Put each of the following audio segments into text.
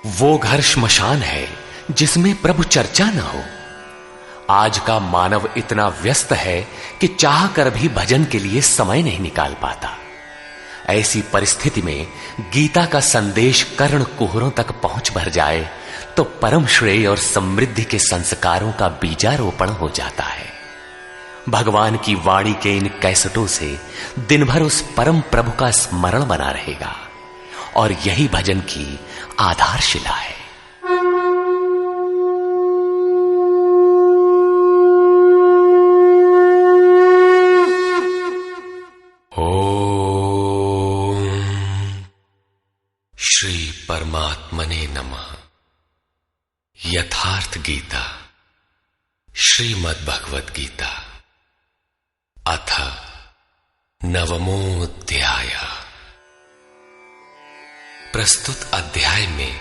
वो घर श्मशान है जिसमें प्रभु चर्चा न हो। आज का मानव इतना व्यस्त है कि चाह कर भी भजन के लिए समय नहीं निकाल पाता। ऐसी परिस्थिति में गीता का संदेश कर्ण कुहरों तक पहुंच भर जाए तो परम श्रेय और समृद्धि के संस्कारों का बीजारोपण हो जाता है। भगवान की वाणी के इन कैसेटों से दिन भर उस परम प्रभु का स्मरण बना रहेगा और यही भजन की आधारशिला है। ओम श्री परमात्मने नमः। यथार्थ गीता श्रीमद् भगवत गीता अथ नवमोऽध्याय। प्रस्तुत अध्याय में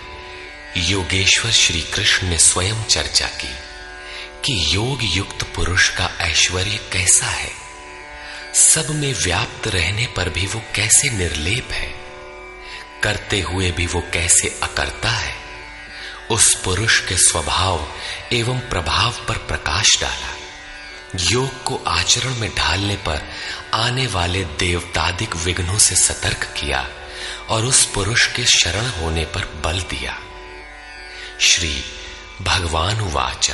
योगेश्वर श्री कृष्ण ने स्वयं चर्चा की कि योग युक्त पुरुष का ऐश्वर्य कैसा है, सब में व्याप्त रहने पर भी वो कैसे निर्लेप है, करते हुए भी वो कैसे अकर्ता है। उस पुरुष के स्वभाव एवं प्रभाव पर प्रकाश डाला। योग को आचरण में ढालने पर आने वाले देवतादिक विघ्नों से सतर्क किया और उस पुरुष के शरण होने पर बल दिया। श्री भगवान उवाच।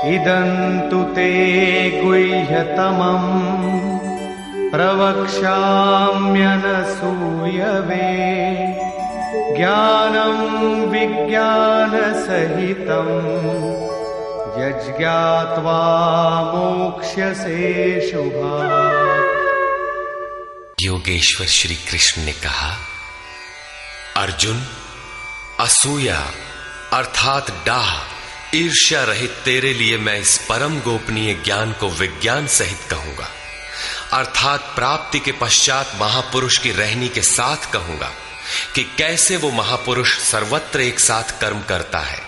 इदन्तु ते गुह्यतमम् प्रवक्ष्याम्यनसूयवे ज्ञानं विज्ञानसहितं यज्ञात्वा मोक्ष्यसे शुभात्। योगेश्वर श्री कृष्ण ने कहा, अर्जुन, असूया अर्थात डाह ईर्ष्या रहित तेरे लिए मैं इस परम गोपनीय ज्ञान को विज्ञान सहित कहूंगा, अर्थात प्राप्ति के पश्चात महापुरुष की रहनी के साथ कहूंगा कि कैसे वो महापुरुष सर्वत्र एक साथ कर्म करता है,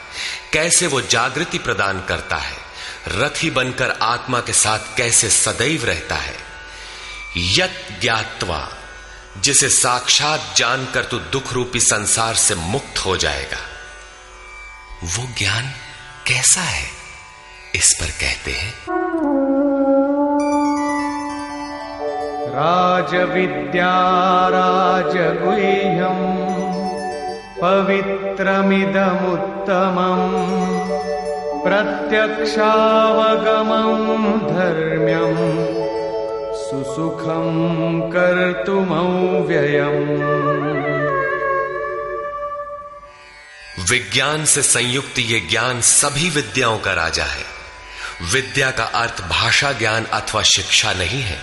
कैसे वो जागृति प्रदान करता है, रथी बनकर आत्मा के साथ कैसे सदैव रहता है। यत् ज्ञात्वा, जिसे साक्षात जानकर तू दुख रूपी संसार से मुक्त हो जाएगा। वो ज्ञान कैसा है, इस पर कहते हैं, राजविद्या राजगुह्यं पवित्रमिदमुत्तमम् प्रत्यक्षावगमं धर्म्यं सुसुखं कर्तुमव्ययम्। विज्ञान से संयुक्त ये ज्ञान सभी विद्याओं का राजा है। विद्या का अर्थ भाषा ज्ञान अथवा शिक्षा नहीं है।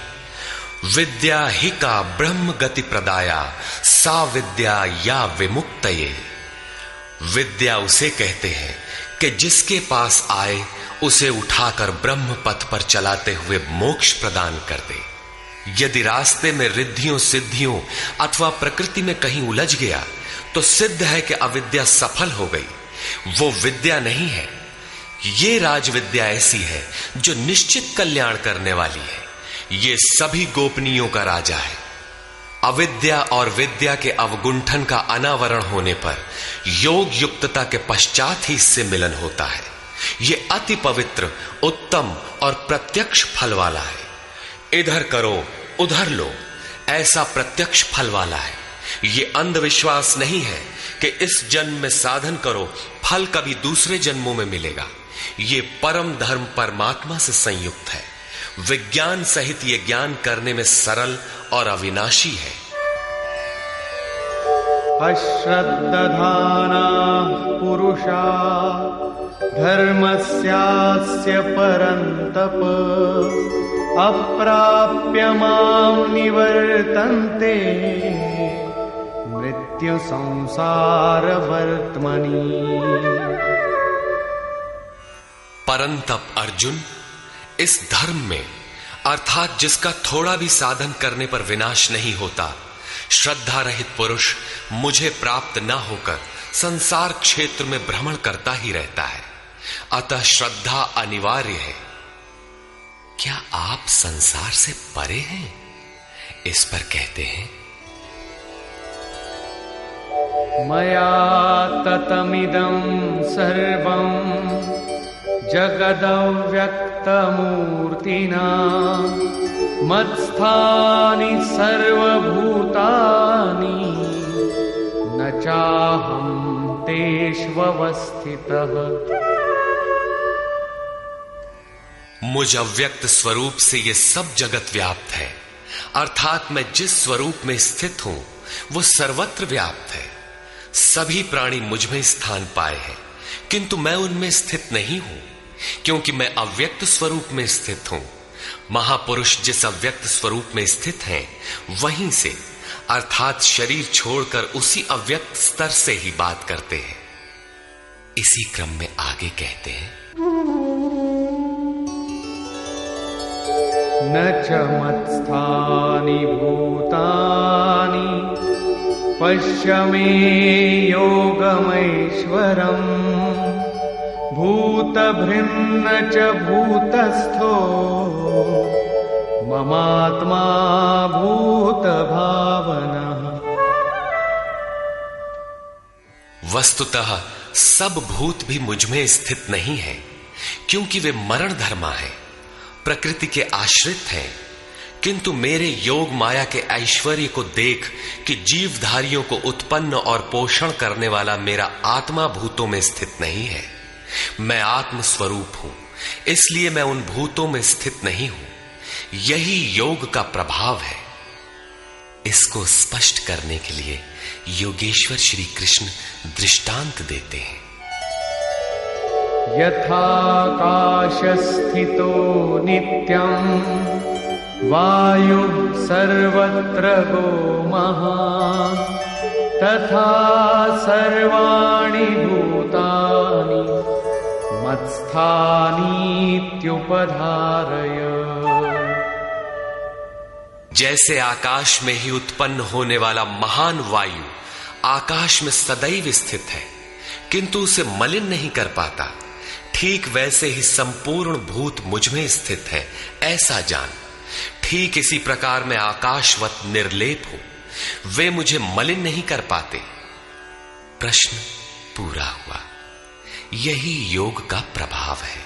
विद्या ही का ब्रह्म गति प्रदाया सा विद्या या विमुक्तये। विद्या उसे कहते हैं कि जिसके पास आए उसे उठाकर ब्रह्म पथ पर चलाते हुए मोक्ष प्रदान कर दे। यदि रास्ते में रिद्धियों सिद्धियों अथवा प्रकृति में कहीं उलझ गया तो सिद्ध है कि अविद्या सफल हो गई। वो विद्या नहीं है। ये राजविद्या ऐसी है जो निश्चित कल्याण करने वाली है। ये सभी गोपनीयों का राजा है। अविद्या और विद्या के अवगुंठन का अनावरण होने पर योग युक्तता के पश्चात ही इससे मिलन होता है। ये अति पवित्र, उत्तम और प्रत्यक्ष फल वाला है। इधर करो उधर लो, ऐसा प्रत्यक्ष फल वाला है। ये अंधविश्वास नहीं है कि इस जन्म में साधन करो, फल कभी दूसरे जन्मों में मिलेगा। ये परम धर्म परमात्मा से संयुक्त है। विज्ञान सहित ये ज्ञान करने में सरल और अविनाशी है। अश्रद्धाना पुरुषा धर्मस्यास्य परन्तप अप्राप्य मां निवर्तन्ते मृत्यु संसार वर्त्मनि। परंतप अर्जुन, इस धर्म में अर्थात जिसका थोड़ा भी साधन करने पर विनाश नहीं होता, श्रद्धा रहित पुरुष मुझे प्राप्त न होकर संसार क्षेत्र में भ्रमण करता ही रहता है। अतः श्रद्धा अनिवार्य है। क्या आप संसार से परे हैं? इस पर कहते हैं, मया ततमिदं सर्वं जगदव्यक्तमूर्तिना मत्स्थानि सर्वभूतानि न चाहं तेष्वस्थितः। मुझ अव्यक्त स्वरूप से ये सब जगत व्याप्त है, अर्थात मैं जिस स्वरूप में स्थित हूं वो सर्वत्र व्याप्त है। सभी प्राणी मुझ में स्थान पाए हैं, किंतु मैं उनमें स्थित नहीं हूं, क्योंकि मैं अव्यक्त स्वरूप में स्थित हूं। महापुरुष जिस अव्यक्त स्वरूप में स्थित हैं, वहीं से अर्थात शरीर छोड़कर उसी अव्यक्त स्तर से ही बात करते हैं। इसी क्रम में आगे कहते हैं, न च मत्स्थानि भूतानि पश्य मे योगमैश्वरम् भूतभृन्न च भूतस्थो ममात्मा भूतभावनः। वस्तुतः सब भूत भी मुझ में स्थित नहीं है, क्योंकि वे मरण धर्मा है, प्रकृति के आश्रित हैं। किंतु मेरे योग माया के ऐश्वर्य को देख कि जीवधारियों को उत्पन्न और पोषण करने वाला मेरा आत्मा भूतों में स्थित नहीं है। मैं आत्म स्वरूप हूं, इसलिए मैं उन भूतों में स्थित नहीं हूं। यही योग का प्रभाव है। इसको स्पष्ट करने के लिए योगेश्वर श्री कृष्ण दृष्टांत देते हैं। यथाकाशस्थितो नित्यं वायु सर्वत्र गो महान् तथा सर्वाणि भूतानि मत्स्थानीत्युपधारय। जैसे आकाश में ही उत्पन्न होने वाला महान वायु आकाश में सदैव स्थित है, किंतु उसे मलिन नहीं कर पाता, ठीक वैसे ही संपूर्ण भूत मुझ में स्थित है, ऐसा जान। ठीक इसी प्रकार मैं आकाशवत निर्लेप हूं, वे मुझे मलिन नहीं कर पाते। प्रश्न पूरा हुआ। यही योग का प्रभाव है।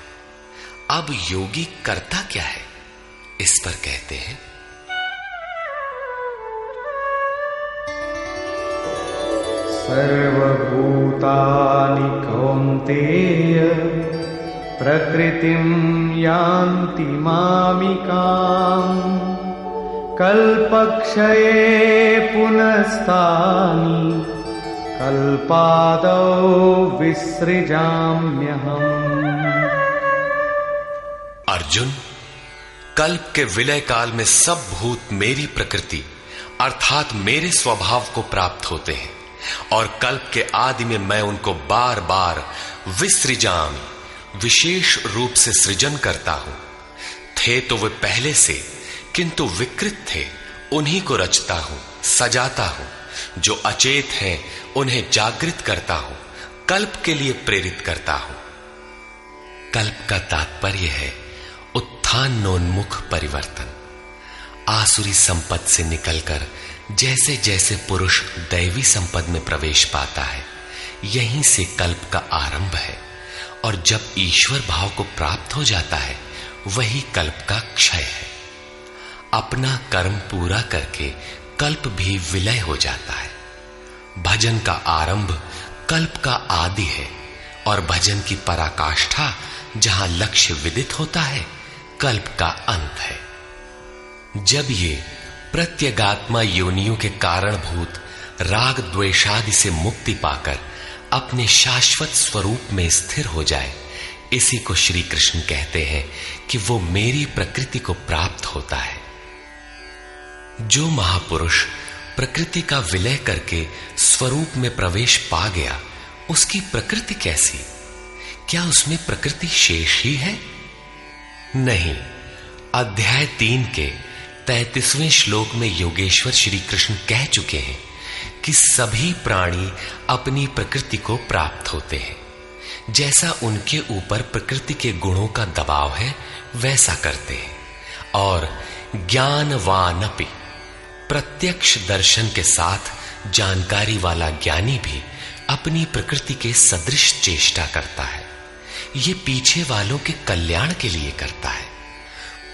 अब योगी करता क्या है, इस पर कहते हैं, सर्वभूतानि कौन्तेय प्रकृतिं यान्ति मामिकाम् कल्पक्षये पुनस्तानि कल्पादौ विसृजाम्यहम्। अर्जुन, कल्प के विलय काल में सब भूत मेरी प्रकृति अर्थात मेरे स्वभाव को प्राप्त होते हैं, और कल्प के आदि में मैं उनको बार बार विसृजामि विशेष रूप से सृजन करता हूं। थे तो वे पहले से, किंतु विकृत थे, उन्हीं को रचता हूं, सजाता हूं। जो अचेत हैं उन्हें जागृत करता हूं, कल्प के लिए प्रेरित करता हूं। कल्प का तात्पर्य है उत्थानोन्मुख परिवर्तन। आसुरी संपद से निकलकर जैसे जैसे पुरुष दैवी संपद में प्रवेश पाता है, यहीं से कल्प का आरंभ है, और जब ईश्वर भाव को प्राप्त हो जाता है, वही कल्प का क्षय है। अपना कर्म पूरा करके कल्प भी विलय हो जाता है। भजन का आरंभ कल्प का आदि है, और भजन की पराकाष्ठा जहां लक्ष्य विदित होता है, कल्प का अंत है। जब ये प्रत्यगात्मा योनियों के कारणभूत राग द्वेषादि से मुक्ति पाकर अपने शाश्वत स्वरूप में स्थिर हो जाए, इसी को श्री कृष्ण कहते हैं कि वो मेरी प्रकृति को प्राप्त होता है। जो महापुरुष प्रकृति का विलय करके स्वरूप में प्रवेश पा गया, उसकी प्रकृति कैसी? क्या उसमें प्रकृति शेष ही है? नहीं। अध्याय 3 के 33वें श्लोक में योगेश्वर श्री कृष्ण कह चुके हैं कि सभी प्राणी अपनी प्रकृति को प्राप्त होते हैं। जैसा उनके ऊपर प्रकृति के गुणों का दबाव है, वैसा करते हैं। और ज्ञानवानपि, प्रत्यक्ष दर्शन के साथ जानकारी वाला ज्ञानी भी अपनी प्रकृति के सदृश चेष्टा करता है। ये पीछे वालों के कल्याण के लिए करता है।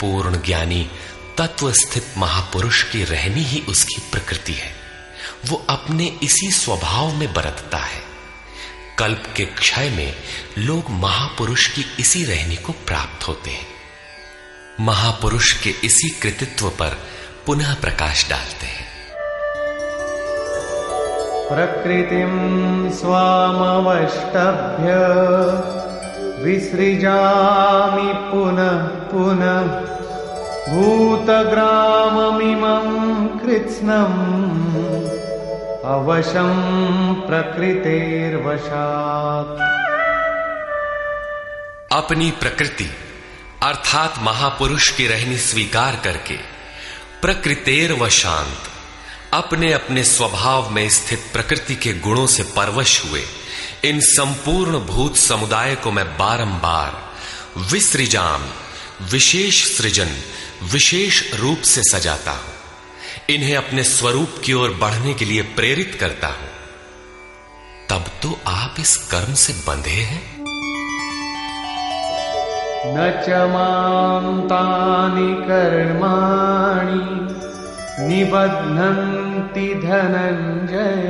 पूर्ण ज्ञानी तत्व स्थित महापुरुष की रहनी ही उसकी प्रकृति है। वो अपने इसी स्वभाव में बरतता है। कल्प के क्षय में लोग महापुरुष की इसी रहनी को प्राप्त होते हैं। महापुरुष के इसी कृतित्व पर पुनः प्रकाश डालते हैं। प्रकृतिं स्वामवष्टभ्य विसृजामि पुनः पुनः भूतग्राममिमं कृत्स्नम् अवशं प्रकृतेर्वशात्। अपनी प्रकृति अर्थात महापुरुष की रहनी स्वीकार करके प्रकृतेर्वशांत, अपने अपने स्वभाव में स्थित प्रकृति के गुणों से परवश हुए इन संपूर्ण भूत समुदाय को मैं बारंबार विसृजाम, विशेष सृजन, विशेष रूप से सजाता हूं। इन्हें अपने स्वरूप की ओर बढ़ने के लिए प्रेरित करता हूं। तब तो आप इस कर्म से बंधे हैं। न च मां तानि कर्माणि निबध्नन्ति धनञ्जय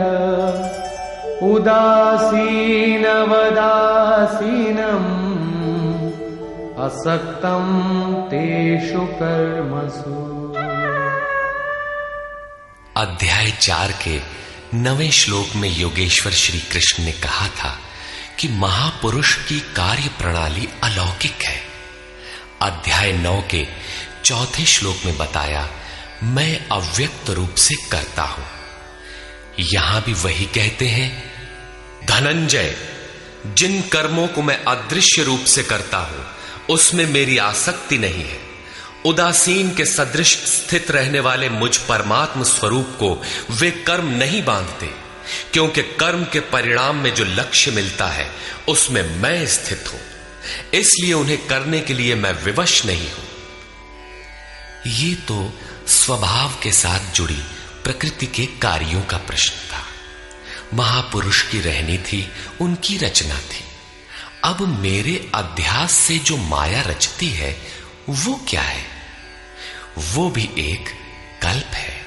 उदासीनवदासीनम् असक्तं तेषु कर्मसु। अध्याय 4 के 9वें श्लोक में योगेश्वर श्री कृष्ण ने कहा था कि महापुरुष की कार्य प्रणाली अलौकिक है। अध्याय 9 के 4थे श्लोक में बताया, मैं अव्यक्त रूप से करता हूं। यहां भी वही कहते हैं, धनंजय, जिन कर्मों को मैं अदृश्य रूप से करता हूं उसमें मेरी आसक्ति नहीं है। उदासीन के सदृश स्थित रहने वाले मुझ परमात्म स्वरूप को वे कर्म नहीं बांधते, क्योंकि कर्म के परिणाम में जो लक्ष्य मिलता है उसमें मैं स्थित हूं। इसलिए उन्हें करने के लिए मैं विवश नहीं हूं। ये तो स्वभाव के साथ जुड़ी प्रकृति के कार्यों का प्रश्न था। महापुरुष की रहनी थी, उनकी रचना थी। अब मेरे अध्यास से जो माया रचती है वो क्या है? वो भी एक कल्प है।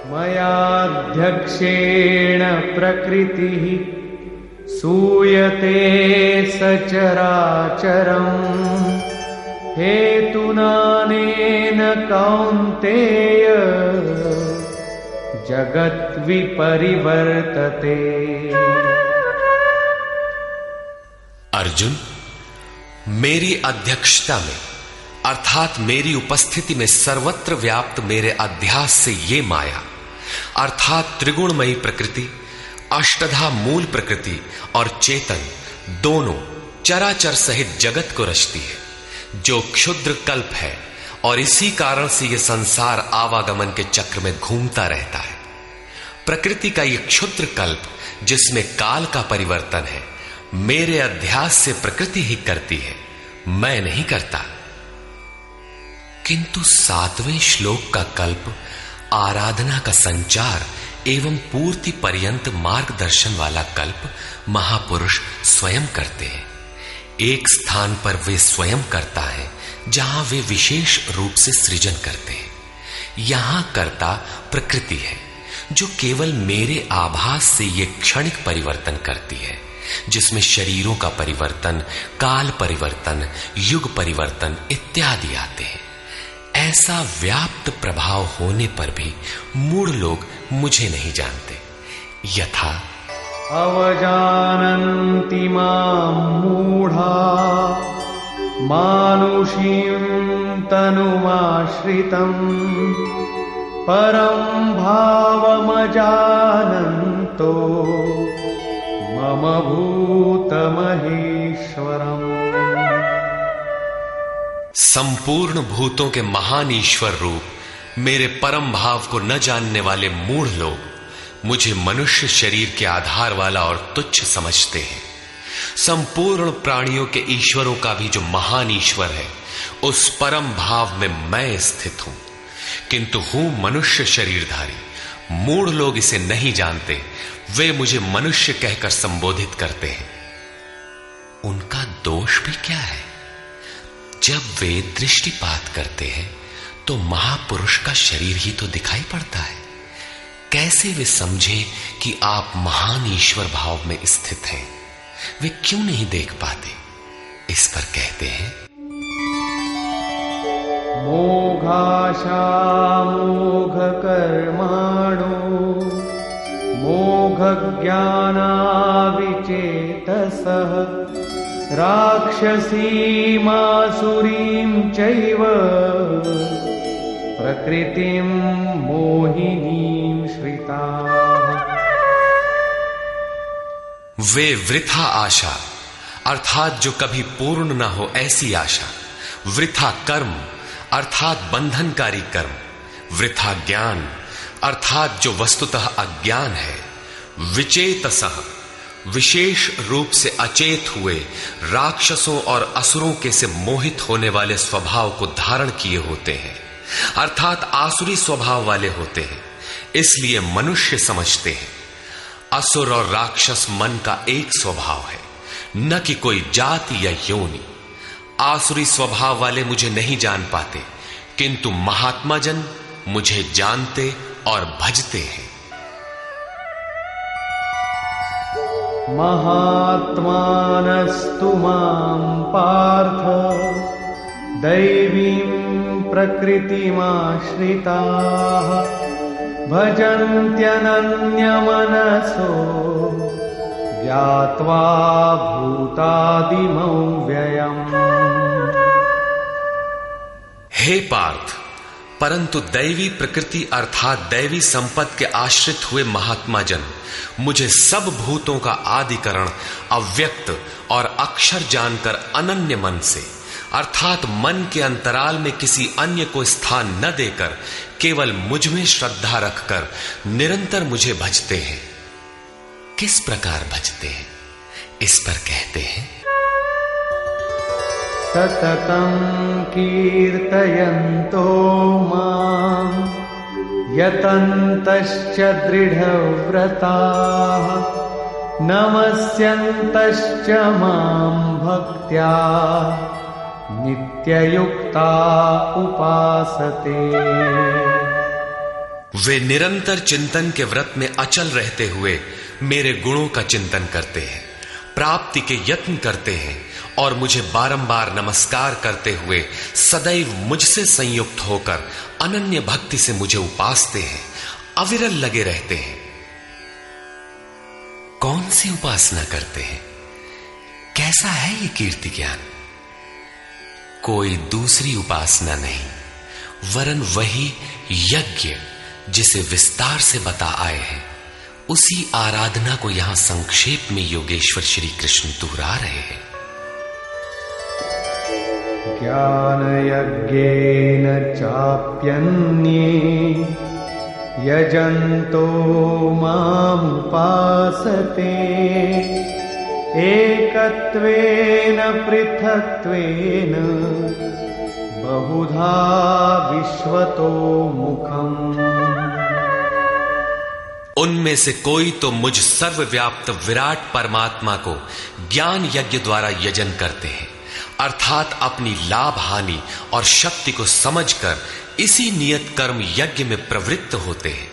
मयाध्यक्षेण प्रकृतिः सूयते सचराचरम् हेतुनानेन कौन्तेय जगत् विपरिवर्तते। अर्जुन, मेरी अध्यक्षता में अर्थात मेरी उपस्थिति में सर्वत्र व्याप्त मेरे अध्यास से ये माया अर्थात त्रिगुणमयी प्रकृति, अष्टधा मूल प्रकृति और चेतन दोनों चराचर सहित जगत को रचती है, जो क्षुद्र कल्प है। और इसी कारण से यह संसार आवागमन के चक्र में घूमता रहता है। प्रकृति का यह क्षुद्र कल्प जिसमें काल का परिवर्तन है, मेरे अध्यास से प्रकृति ही करती है, मैं नहीं करता। किंतु 7वें श्लोक का कल्प आराधना का संचार एवं पूर्ति पर्यंत मार्गदर्शन वाला कल्प महापुरुष स्वयं करते हैं। एक स्थान पर वे स्वयं करता है जहां वे विशेष रूप से सृजन करते हैं। यहां कर्ता प्रकृति है, जो केवल मेरे आभास से ये क्षणिक परिवर्तन करती है, जिसमें शरीरों का परिवर्तन, काल परिवर्तन, युग परिवर्तन इत्यादि आते हैं। ऐसा व्याप्त प्रभाव होने पर भी मूढ़ लोग मुझे नहीं जानते। यथा अवजानन्ति मां मूढ़ा मानुषीं तनुमाश्रितम् परं भावमजानन्तो मम भूतमहेश्वरम्। संपूर्ण भूतों के महान ईश्वर रूप मेरे परम भाव को न जानने वाले मूढ़ लोग मुझे मनुष्य शरीर के आधार वाला और तुच्छ समझते हैं। संपूर्ण प्राणियों के ईश्वरों का भी जो महान ईश्वर है, उस परम भाव में मैं स्थित हूं, किंतु हूं मनुष्य शरीरधारी। मूढ़ लोग इसे नहीं जानते, वे मुझे मनुष्य कहकर संबोधित करते हैं। उनका दोष भी क्या है? जब वे दृष्टिपात करते हैं तो महापुरुष का शरीर ही तो दिखाई पड़ता है। कैसे वे समझे कि आप महान ईश्वर भाव में स्थित हैं? वे क्यों नहीं देख पाते? इस पर कहते हैं, मोघाशा मोघ कर्माणो मोघ ज्ञानाविचेतसः राक्षसीमासुरीं चैव प्रकृतिं मोहिनीं श्रिताः। वे वृथा आशा अर्थात जो कभी पूर्ण न हो ऐसी आशा, वृथा कर्म अर्थात बंधनकारी कर्म, वृथा ज्ञान अर्थात जो वस्तुतः अज्ञान है, विचेतसः विशेष रूप से अचेत हुए राक्षसों और असुरों के से मोहित होने वाले स्वभाव को धारण किए होते हैं, अर्थात आसुरी स्वभाव वाले होते हैं, इसलिए मनुष्य समझते हैं। असुर और राक्षस मन का एक स्वभाव है, न कि कोई जाति या योनि। आसुरी स्वभाव वाले मुझे नहीं जान पाते, किंतु महात्मा जन मुझे जानते और भजते हैं। महात्मानस्तु मां पार्थ दैवीं प्रकृतिमाश्रिताः भजन्त्यनन्यमनसो ज्ञात्वा भूतादिमौ व्ययम्। हे पार्थ, परंतु दैवी प्रकृति अर्थात दैवी संपत्ति के आश्रित हुए महात्मा जन मुझे सब भूतों का आदिकरण अव्यक्त और अक्षर जानकर अनन्य मन से अर्थात मन के अंतराल में किसी अन्य को स्थान न देकर केवल मुझ में श्रद्धा रखकर निरंतर मुझे भजते हैं। किस प्रकार भजते हैं? इस पर कहते हैं, सततं कीर्तयन्तो मां यतन्तश्च दृढव्रताः नमस्यन्तश्च मां भक्त्या नित्ययुक्ता उपासते। वे निरंतर चिंतन के व्रत में अचल रहते हुए मेरे गुणों का चिंतन करते हैं, प्राप्ति के यत्न करते हैं और मुझे बारंबार नमस्कार करते हुए सदैव मुझसे संयुक्त होकर अनन्य भक्ति से मुझे उपासते हैं, अविरल लगे रहते हैं। कौन सी उपासना करते हैं? कैसा है ये कीर्ति ज्ञान? कोई दूसरी उपासना नहीं, वरन वही यज्ञ जिसे विस्तार से बता आए हैं, उसी आराधना को यहां संक्षेप में योगेश्वर श्री कृष्ण दोहरा रहे हैं। ज्ञानयज्ञेन चाप्यन्ये यजन्तो मामुपासते एकत्वेन पृथक्त्वेन बहुधा विश्वतो मुखम्। उनमें से कोई तो मुझ सर्वव्याप्त विराट परमात्मा को ज्ञान यज्ञ द्वारा यजन करते हैं, अर्थात अपनी लाभ हानि और शक्ति को समझकर इसी नियत कर्म यज्ञ में प्रवृत्त होते हैं।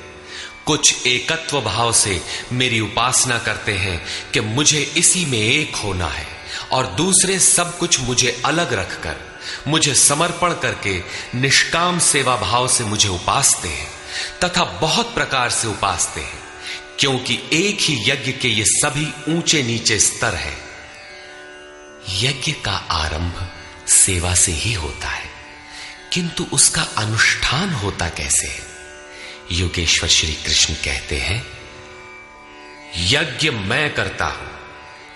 कुछ एकत्व भाव से मेरी उपासना करते हैं कि मुझे इसी में एक होना है, और दूसरे सब कुछ मुझे अलग रखकर मुझे समर्पण करके निष्काम सेवा भाव से मुझे उपासते हैं तथा बहुत प्रकार से उपासते हैं, क्योंकि एक ही यज्ञ के ये सभी ऊंचे नीचे स्तर हैं। यज्ञ का आरंभ सेवा से ही होता है, किंतु उसका अनुष्ठान होता कैसे है? योगेश्वर श्री कृष्ण कहते हैं, यज्ञ मैं करता हूं।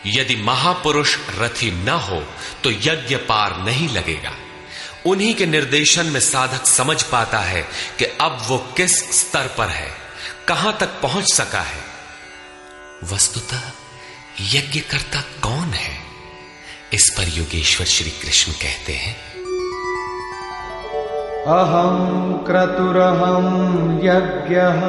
यदि महापुरुष रथी न हो तो यज्ञ पार नहीं लगेगा। उन्हीं के निर्देशन में साधक समझ पाता है कि अब वो किस स्तर पर है, कहां तक पहुंच सका है। वस्तुतः यज्ञ करता कौन है? इस पर योगेश्वर श्री कृष्ण कहते हैं, अहं क्रतुरहं यज्ञः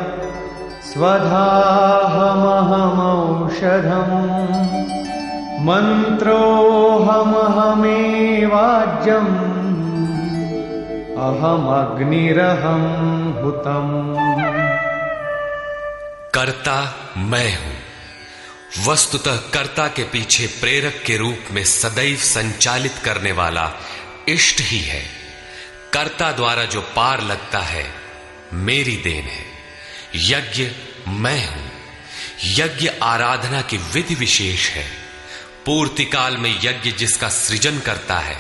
स्वधाहमहमौषधम् मन्त्रोऽहमहमेवाज्यम् अहमग्निरहं हुतम्। कर्ता मैं हूं। वस्तुतः कर्ता के पीछे प्रेरक के रूप में सदैव संचालित करने वाला इष्ट ही है। कर्ता द्वारा जो पार लगता है मेरी देन है। यज्ञ मैं हूं। यज्ञ आराधना की विधि विशेष है। पूर्ति काल में यज्ञ जिसका सृजन करता है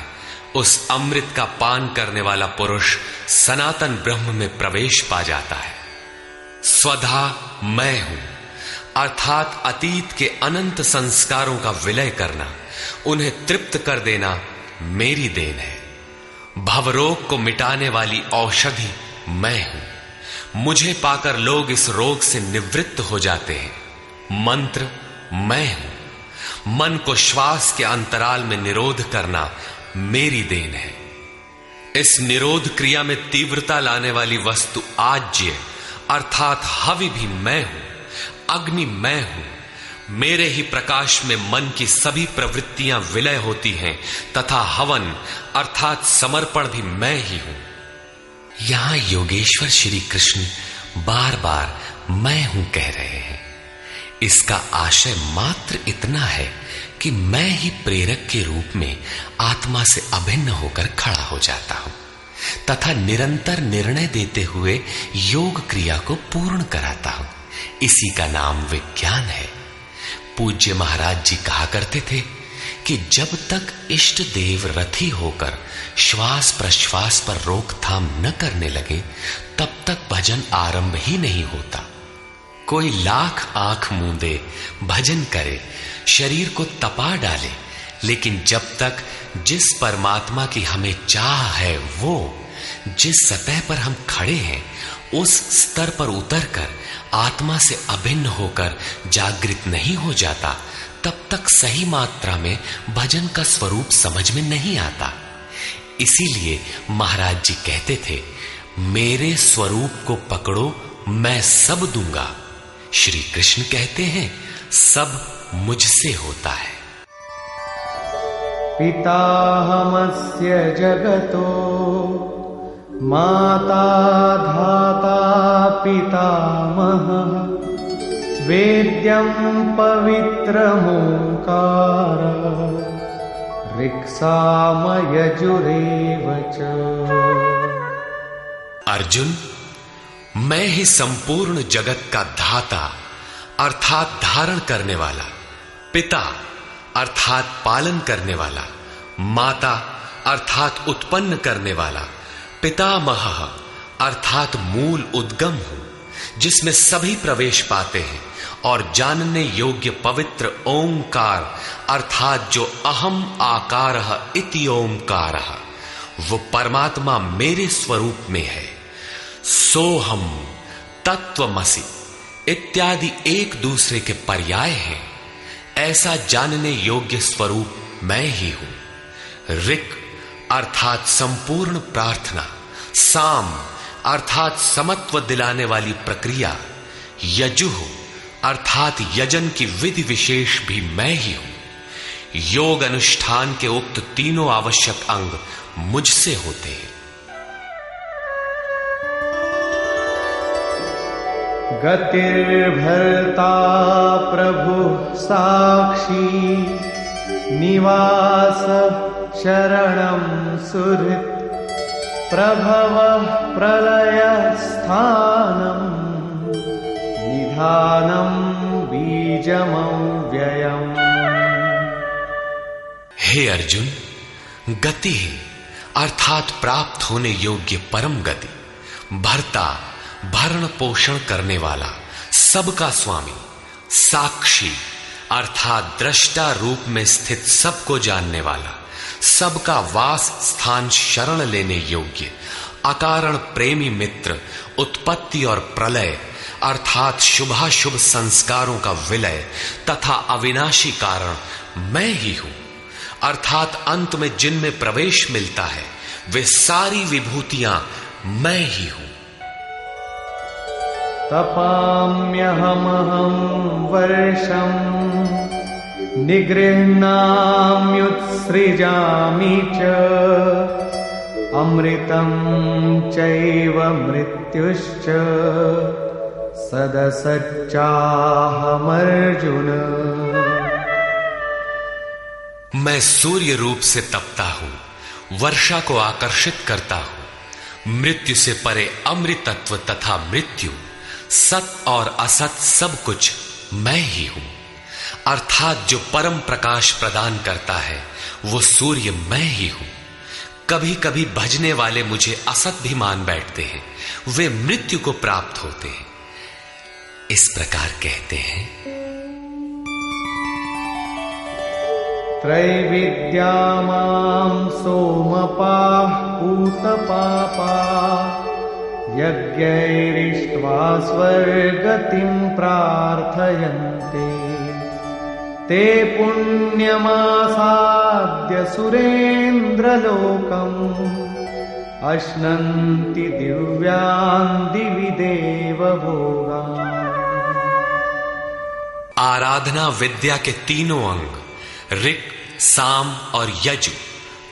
उस अमृत का पान करने वाला पुरुष सनातन ब्रह्म में प्रवेश पा जाता है। स्वधा मैं हूं अर्थात अतीत के अनंत संस्कारों का विलय करना, उन्हें तृप्त कर देना मेरी देन है। भवरोग को मिटाने वाली औषधि मैं हूं। मुझे पाकर लोग इस रोग से निवृत्त हो जाते हैं। मंत्र मैं हूं। मन को श्वास के अंतराल में निरोध करना मेरी देन है। इस निरोध क्रिया में तीव्रता लाने वाली वस्तु आज्य अर्थात हवि भी मैं हूं। अग्नि मैं हूं। मेरे ही प्रकाश में मन की सभी प्रवृत्तियां विलय होती हैं तथा हवन अर्थात समर्पण भी मैं ही हूं। यहां योगेश्वर श्री कृष्ण बार बार मैं हूं कह रहे हैं। इसका आशय मात्र इतना है कि मैं ही प्रेरक के रूप में आत्मा से अभिन्न होकर खड़ा हो जाता हूं तथा निरंतर निर्णय देते हुए योग क्रिया को पूर्ण कराता हूं। इसी का नाम विज्ञान है। पूज्य महाराज जी कहा करते थे कि जब तक इष्ट देव रथी होकर श्वास प्रश्वास पर रोकथाम न करने लगे तब तक भजन आरंभ ही नहीं होता। कोई लाख आंख मूंदे भजन करे, शरीर को तपा डाले, लेकिन जब तक जिस परमात्मा की हमें चाह है वो जिस सतह पर हम खड़े हैं उस स्तर पर उतरकर आत्मा से अभिन्न होकर जागृत नहीं हो जाता तब तक सही मात्रा में भजन का स्वरूप समझ में नहीं आता। इसीलिए महाराज जी कहते थे, मेरे स्वरूप को पकड़ो मैं सब दूंगा। श्री कृष्ण कहते हैं सब मुझसे होता है। पिताहमस्य जगतो माता धाता पितामहः वेद्यं पवित्रमोंकार ऋक्सामयजुरेव च। अर्जुन, मैं ही संपूर्ण जगत का धाता अर्थात धारण करने वाला, पिता अर्थात पालन करने वाला, माता अर्थात उत्पन्न करने वाला, पितामह अर्थात मूल उद्गम हूं जिसमें सभी प्रवेश पाते हैं, और जानने योग्य पवित्र ओंकार अर्थात जो अहम आकारः इति ओंकारः वो परमात्मा मेरे स्वरूप में है। सोहम, तत्वमसि इत्यादि एक दूसरे के पर्याय हैं। ऐसा जानने योग्य स्वरूप मैं ही हूं। ऋक् अर्थात संपूर्ण प्रार्थना, साम अर्थात समत्व दिलाने वाली प्रक्रिया, यजुः अर्थात यजन की विधि विशेष भी मैं ही हूं। योग अनुष्ठान के उक्त तीनों आवश्यक अंग मुझसे होते हैं। गतिर्भर्ता प्रभु साक्षी निवास शरणं सुहृत् प्रभवः प्रलय स्थानं निधानं बीजमव्ययम्। हे अर्जुन, गति अर्थात प्राप्त होने योग्य परम गति, भर्ता भरण पोषण करने वाला, सबका स्वामी, साक्षी अर्थात दृष्टा रूप में स्थित सबको जानने वाला, सबका वास स्थान शरण लेने योग्य, अकारण प्रेमी मित्र, उत्पत्ति और प्रलय अर्थात शुभाशुभ संस्कारों का विलय तथा अविनाशी कारण मैं ही हूं। अर्थात अंत में जिनमें प्रवेश मिलता है वे सारी विभूतियां मैं ही हूं। तपाम्यहमहं वर्षं निगृह्णाम्युत्सृजामि च अमृतं चैव मृत्युश्च सदसच्चाहमर्जुन। मैं सूर्य रूप से तपता हूं, वर्षा को आकर्षित करता हूं, मृत्यु से परे अमृतत्व तथा मृत्यु, सत और असत सब कुछ मैं ही हूं। अर्थात जो परम प्रकाश प्रदान करता है वो सूर्य मैं ही हूं। कभी कभी भजने वाले मुझे असत भी मान बैठते हैं, वे मृत्यु को प्राप्त होते हैं। इस प्रकार कहते हैं, त्रैविद्या मां सोमपाः पूतपापाः यज्ञैरिष्ट्वा स्वर्गतिं प्रार्थयन्ते ते पुण्यमासाद्य सुरेन्द्रलोकम् अश्नन्ति दिव्यान् दिवि देवभोगान्। आराधना विद्या के तीनों अंग ऋक्, साम और यजु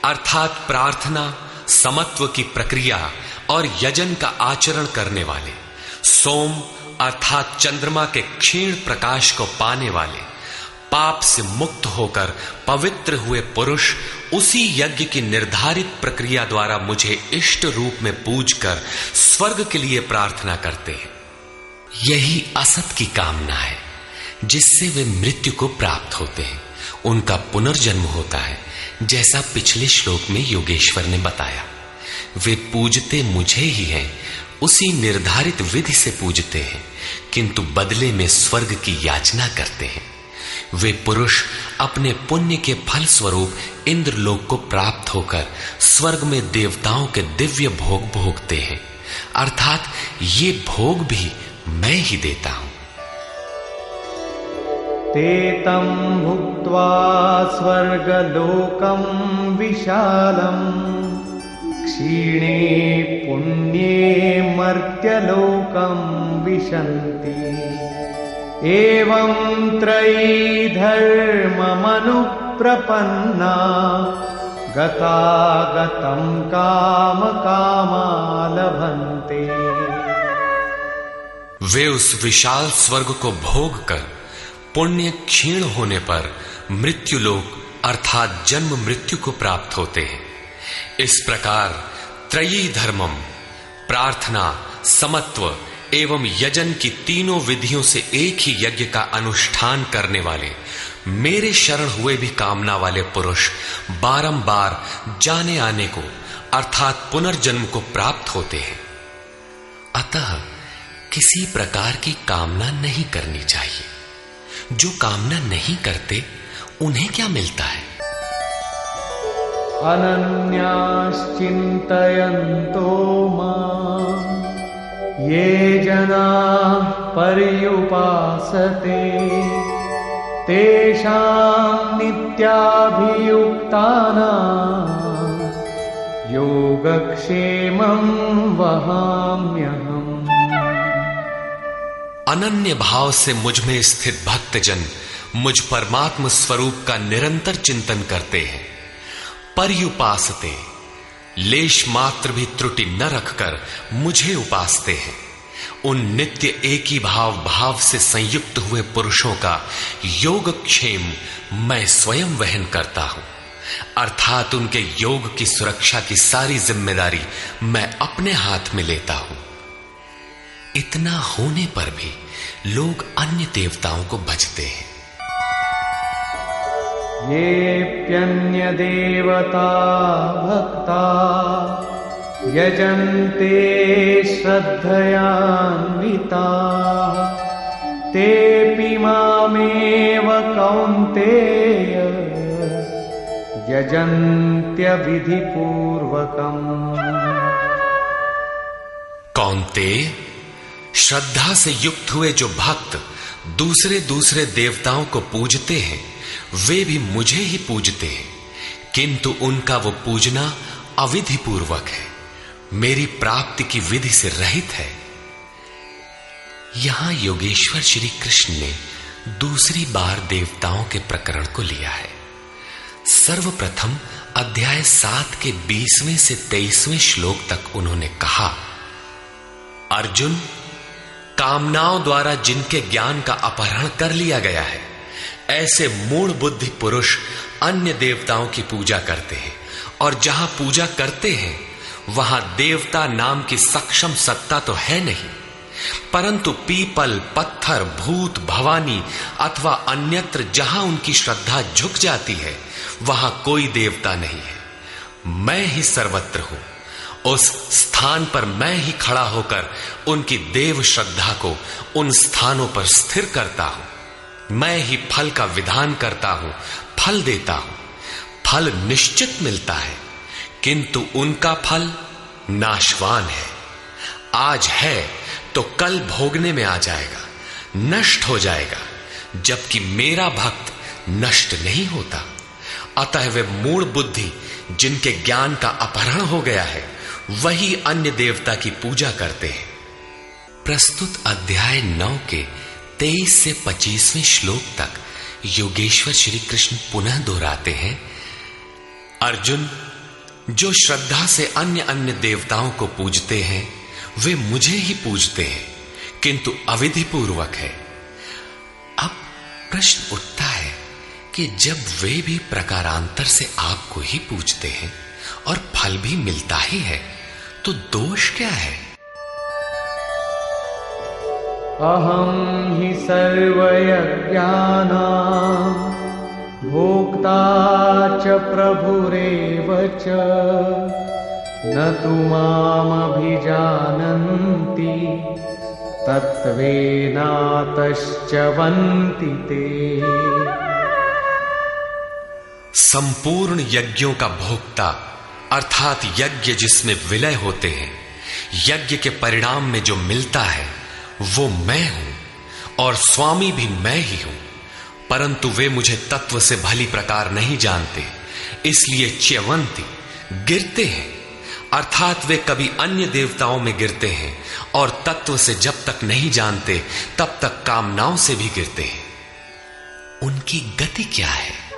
अर्थात प्रार्थना, समत्व की प्रक्रिया और यजन का आचरण करने वाले, सोम अर्थात चंद्रमा के क्षीण प्रकाश को पाने वाले, पाप से मुक्त होकर पवित्र हुए पुरुष उसी यज्ञ की निर्धारित प्रक्रिया द्वारा मुझे इष्ट रूप में पूजकर स्वर्ग के लिए प्रार्थना करते हैं। यही असत की कामना है जिससे वे मृत्यु को प्राप्त होते हैं, उनका पुनर्जन्म होता है, जैसा पिछले श्लोक में योगेश्वर ने बताया। वे पूजते मुझे ही हैं, उसी निर्धारित विधि से पूजते हैं, किंतु बदले में स्वर्ग की याचना करते हैं। वे पुरुष अपने पुण्य के फल स्वरूप इंद्रलोक को प्राप्त होकर स्वर्ग में देवताओं के दिव्य भोग भोगते हैं, अर्थात ये भोग भी मैं ही देता हूं। ते तं भुक्त्वा स्वर्गलोकं विशालम् क्षीणे पुण्ये मर्त्यलोकं विशन्ति एवं त्रयी धर्ममनुप्रपन्ना गतागतं काम कामा लभन्ते। वे उस विशाल स्वर्ग को भोग कर पुण्य क्षीण होने पर मृत्युलोक अर्थात जन्म मृत्यु को प्राप्त होते हैं। इस प्रकार त्रयी धर्मम प्रार्थना, समत्व एवं यजन की तीनों विधियों से एक ही यज्ञ का अनुष्ठान करने वाले मेरे शरण हुए भी कामना वाले पुरुष बारंबार जाने आने को अर्थात पुनर्जन्म को प्राप्त होते हैं। अतः किसी प्रकार की कामना नहीं करनी चाहिए। जो कामना नहीं करते उन्हें क्या मिलता है? अनन्याश्चिन्तयन्तो मां ये जनाः पर्युपासते तेषां नित्याभियुक्तानां योगक्षेमं वहाम्यहम्। अनन्य भाव से मुझ में स्थित भक्तजन मुझ परमात्म स्वरूप का निरंतर चिंतन करते हैं। पर्युपासते लेश मात्र भी त्रुटि न रखकर मुझे उपासते हैं। उन नित्य एक ही भाव से संयुक्त हुए पुरुषों का योगक्षेम मैं स्वयं वहन करता हूं, अर्थात उनके योग की सुरक्षा की सारी जिम्मेदारी मैं अपने हाथ में लेता हूं। इतना होने पर भी लोग अन्य देवताओं को भजते हैं। येऽप्यन्य देवता भक्ता यजन्ते श्रद्धयान्विताः तेऽपि मामेव कौन्तेय यजन्त्यविधिपूर्वकम्। कौन्तेय, श्रद्धा से युक्त हुए जो भक्त दूसरे दूसरे देवताओं को पूजते हैं वे भी मुझे ही पूजते हैं, किंतु उनका वो पूजना अविधि पूर्वक है। मेरी प्राप्ति की विधि से रहित है। यहां योगेश्वर श्री कृष्ण ने दूसरी बार देवताओं के प्रकरण को लिया है। सर्वप्रथम अध्याय 7 के 20वें से 23वें श्लोक तक उन्होंने कहा, अर्जुन, कामनाओं द्वारा जिनके ज्ञान का अपहरण कर लिया गया है, ऐसे मूढ़ बुद्धि पुरुष अन्य देवताओं की पूजा करते हैं, और जहां पूजा करते हैं वहां देवता नाम की सक्षम सत्ता तो है नहीं, परंतु पीपल, पत्थर, भूत, भवानी अथवा अन्यत्र जहां उनकी श्रद्धा झुक जाती है वहां कोई देवता नहीं है। मैं ही सर्वत्र हूं। उस स्थान पर मैं ही खड़ा होकर उनकी देव श्रद्धा को उन स्थानों पर स्थिर करता हूं। मैं ही फल का विधान करता हूं, फल देता हूं। फल निश्चित मिलता है, किंतु उनका फल नाशवान है। आज है तो कल भोगने में आ जाएगा, नष्ट हो जाएगा, जबकि मेरा भक्त नष्ट नहीं होता। अतः वे मूढ़ बुद्धि जिनके ज्ञान का अपहरण हो गया है वही अन्य देवता की पूजा करते हैं। प्रस्तुत अध्याय 9 के 23 से 25वें श्लोक तक योगेश्वर श्री कृष्ण पुनः दोहराते हैं, अर्जुन, जो श्रद्धा से अन्य अन्य देवताओं को पूजते हैं वे मुझे ही पूजते हैं, किंतु अविधि पूर्वक है। अब प्रश्न उठता है कि जब वे भी प्रकारांतर से आपको ही पूजते हैं और फल भी मिलता ही है, तो दोष क्या है? अहम हि सर्वयज्ञानां भोक्ता च प्रभुरेव च न तु मामभिजानन्ति तत्त्वेनातश्च वन्ति ते। संपूर्ण यज्ञों का भोक्ता अर्थात यज्ञ जिसमें विलय होते हैं, यज्ञ के परिणाम में जो मिलता है वो मैं हूं और स्वामी भी मैं ही हूं, परंतु वे मुझे तत्व से भली प्रकार नहीं जानते, इसलिए च्यवंती गिरते हैं। अर्थात वे कभी अन्य देवताओं में गिरते हैं और तत्व से जब तक नहीं जानते तब तक कामनाओं से भी गिरते हैं। उनकी गति क्या है?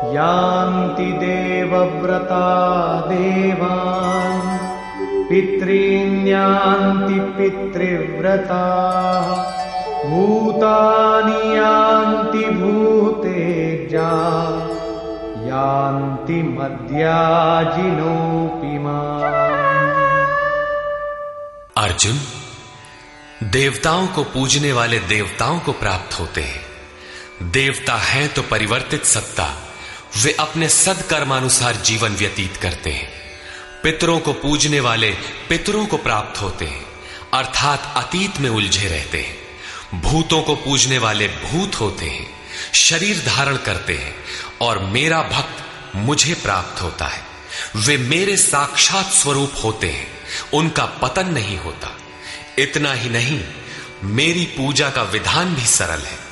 यान्ति देवव्रता देवान् पितॄन् यान्ति पितृव्रता भूतानि यान्ति भूतेजा यान्ति मद्याजिनोऽपि माम्। अर्जुन, देवताओं को पूजने वाले देवताओं को प्राप्त होते हैं। देवता हैं तो परिवर्तित सत्ता, वे अपने सदकर्मानुसार जीवन व्यतीत करते हैं। पितरों को पूजने वाले पितरों को प्राप्त होते हैं, अर्थात अतीत में उलझे रहते हैं। भूतों को पूजने वाले भूत होते हैं, शरीर धारण करते हैं, और मेरा भक्त मुझे प्राप्त होता है। वे मेरे साक्षात स्वरूप होते हैं, उनका पतन नहीं होता। इतना ही नहीं, मेरी पूजा का विधान भी सरल है।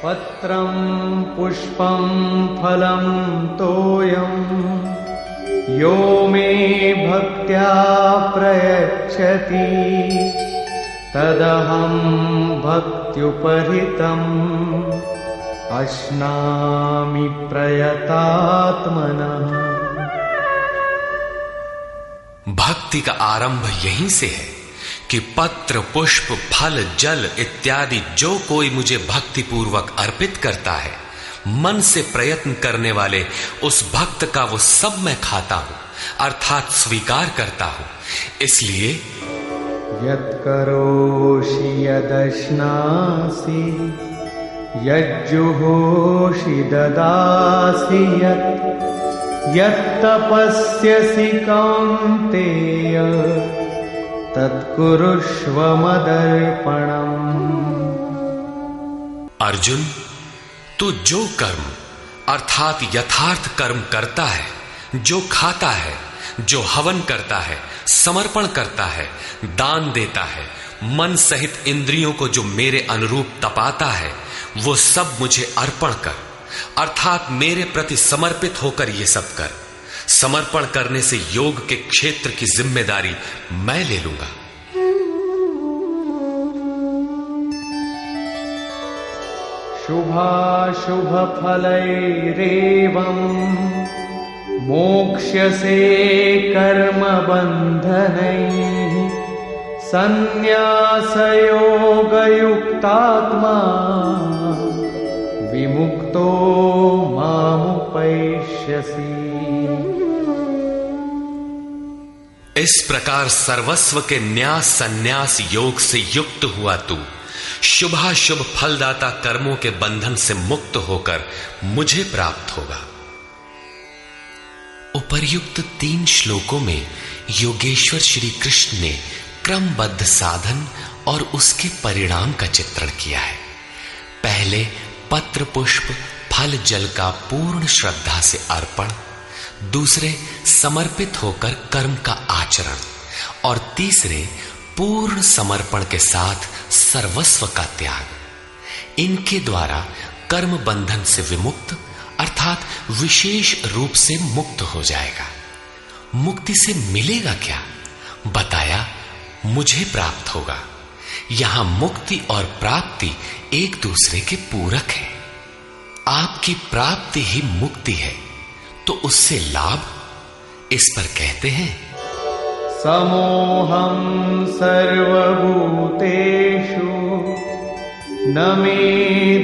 पत्रं पुष्पं फलं तोयं यो मे भक्त्या प्रयच्छति तदहं भक्त्युपहृतम् अश्नामि प्रयतात्मनः। भक्ति का आरंभ यहीं से है कि पत्र, पुष्प, फल, जल इत्यादि जो कोई मुझे भक्ति पूर्वक अर्पित करता है, मन से प्रयत्न करने वाले उस भक्त का वो सब मैं खाता हूं, अर्थात स्वीकार करता हूं। इसलिए यत्करोषि यदश्नासि यज्जुहोषि ददासि यत्तपस्यसि कौन्तेय तत्कुरुष्व मदर्पणम्। अर्जुन, तू जो कर्म अर्थात यथार्थ कर्म करता है, जो खाता है, जो हवन करता है, समर्पण करता है, दान देता है, मन सहित इंद्रियों को जो मेरे अनुरूप तपाता है, वो सब मुझे अर्पण कर, अर्थात मेरे प्रति समर्पित होकर ये सब कर। समर्पण करने से योग के क्षेत्र की जिम्मेदारी मैं ले लूंगा। शुभाशुभ फलैरेवं मोक्ष्यसे कर्म बन्धनैः संन्यासयोगयुक्तात्मा विमुक्तो मामुपैष्यसि। इस प्रकार सर्वस्व के न्यास संन्यास योग से युक्त हुआ तू शुभाशुभ फलदाता कर्मों के बंधन से मुक्त होकर मुझे प्राप्त होगा। उपर्युक्त 3 श्लोकों में योगेश्वर श्री कृष्ण ने क्रमबद्ध साधन और उसके परिणाम का चित्रण किया है। पहले पत्र पुष्प फल जल का पूर्ण श्रद्धा से अर्पण, दूसरे समर्पित होकर कर्म का आचरण और तीसरे पूर्ण समर्पण के साथ सर्वस्व का त्याग। इनके द्वारा कर्म बंधन से विमुक्त अर्थात विशेष रूप से मुक्त हो जाएगा। मुक्ति से मिलेगा क्या? बताया मुझे प्राप्त होगा। यहां मुक्ति और प्राप्ति एक दूसरे के पूरक है। आपकी प्राप्ति ही मुक्ति है, तो उससे लाभ इस पर कहते हैं समोहं सर्वभूतेषु न मे